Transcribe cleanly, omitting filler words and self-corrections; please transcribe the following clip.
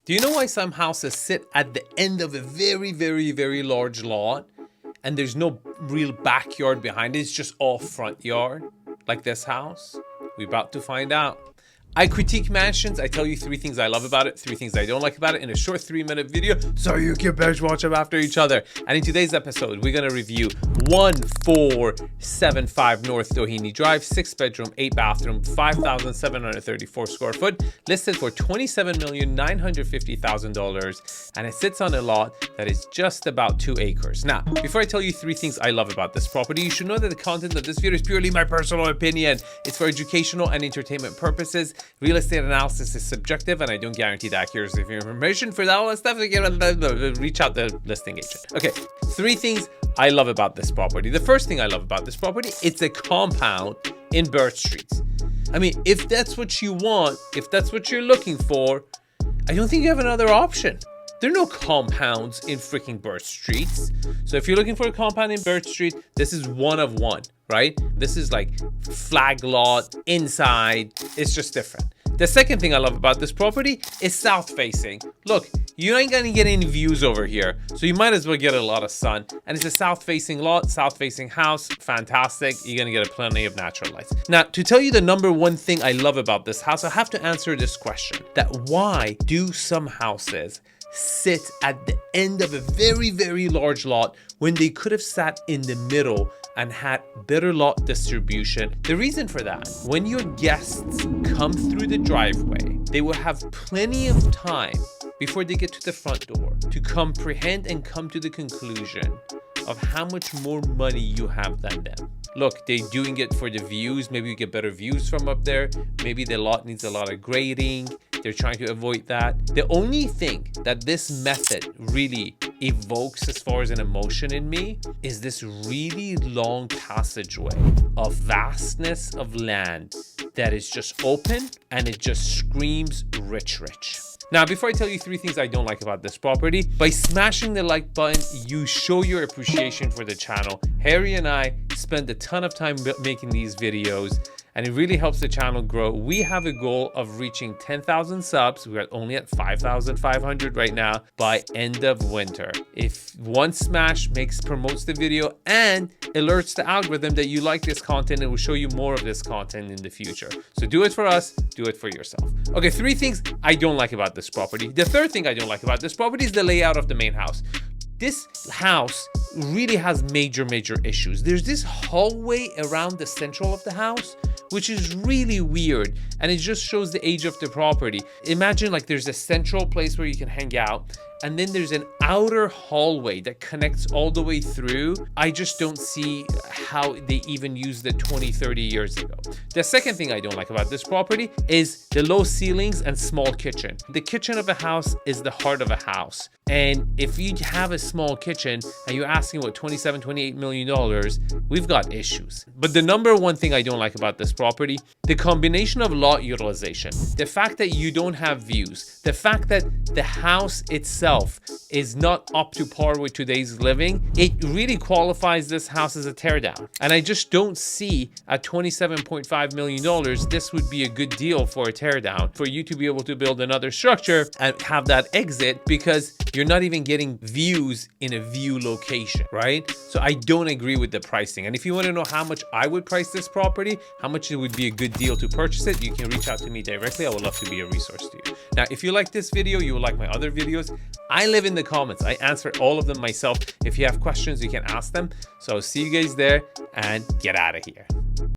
Do you know why some houses sit at the end of a very, very, very large lot and there's no real backyard behind it? It's just all front yard, like this house? We're about to find out. I critique mansions. I tell you 3 things I love about it, 3 things I don't like about it in a short 3-minute video, so you can binge watch them after each other. And in today's episode, we're going to review 1475 North Doheny Drive, 6-bedroom, 8-bathroom, 5,734 square foot, listed for $27,950,000, and it sits on a lot that is just about 2 acres. Now, before I tell you 3 things I love about this property, you should know that the content of this video is purely my personal opinion. It's for educational and entertainment purposes. Real estate analysis is subjective, and I don't guarantee the accuracy of your information. For that all that stuff, reach out to the listing agent. Okay, 3 things I love about this property. The first thing I love about this property, it's a compound in Birch Streets. I mean, if that's what you want, if that's what you're looking for, I don't think you have another option. There are no compounds in freaking Birch Streets. So if you're looking for a compound in Birch Street, this is one of one, right? This is like flag lot, inside, it's just different. The second thing I love about this property is south facing. Look, you ain't gonna get any views over here, so you might as well get a lot of sun. And it's a south facing lot, south facing house, fantastic. You're gonna get plenty of natural lights. Now, to tell you the number one thing I love about this house, I have to answer this question, that why do some houses sit at the end of a very, very large lot when they could have sat in the middle and had better lot distribution? The reason for that, when your guests come through the driveway, they will have plenty of time before they get to the front door to comprehend and come to the conclusion of how much more money you have than them. Look, they're doing it for the views. Maybe you get better views from up there. Maybe the lot needs a lot of grading. They're trying to avoid that. The only thing that this method really evokes as far as an emotion in me is this really long passageway of vastness of land that is just open and it just screams rich, rich. Now, before I tell you 3 things I don't like about this property, by smashing the like button, you show your appreciation for the channel. Harry and I spend a ton of time making these videos, and it really helps the channel grow. We have a goal of reaching 10,000 subs. We're only at 5,500 right now by end of winter. If one smash promotes the video and alerts the algorithm that you like this content, it will show you more of this content in the future. So do it for us, do it for yourself. Okay, 3 things I don't like about this property. The third thing I don't like about this property is the layout of the main house. This house really has major issues. There's this hallway around the central of the house, which is really weird, and it just shows the age of the property. Imagine like there's a central place where you can hang out, and then there's an outer hallway that connects all the way through. I just don't see how they even used it 20-30 years ago. The second thing I don't like about this property is the low ceilings and small kitchen. The kitchen of a house is the heart of a house. And if you have a small kitchen and you're asking what, $27-28 million, we've got issues. But the number one thing I don't like about this property, the combination of lot utilization, the fact that you don't have views, the fact that the house itself is not up to par with today's living, it really qualifies this house as a teardown. And I just don't see at $27.5 million, this would be a good deal for a teardown, for you to be able to build another structure and have that exit, because you're not even getting views in a view location, right? So I don't agree with the pricing. And if you want to know how much I would price this property, how much it would be a good deal to purchase it, you can reach out to me directly. I would love to be a resource to you. Now, if you like this video, you will like my other videos. I live in the comments. I answer all of them myself. If you have questions, you can ask them. So I'll see you guys there, and get out of here.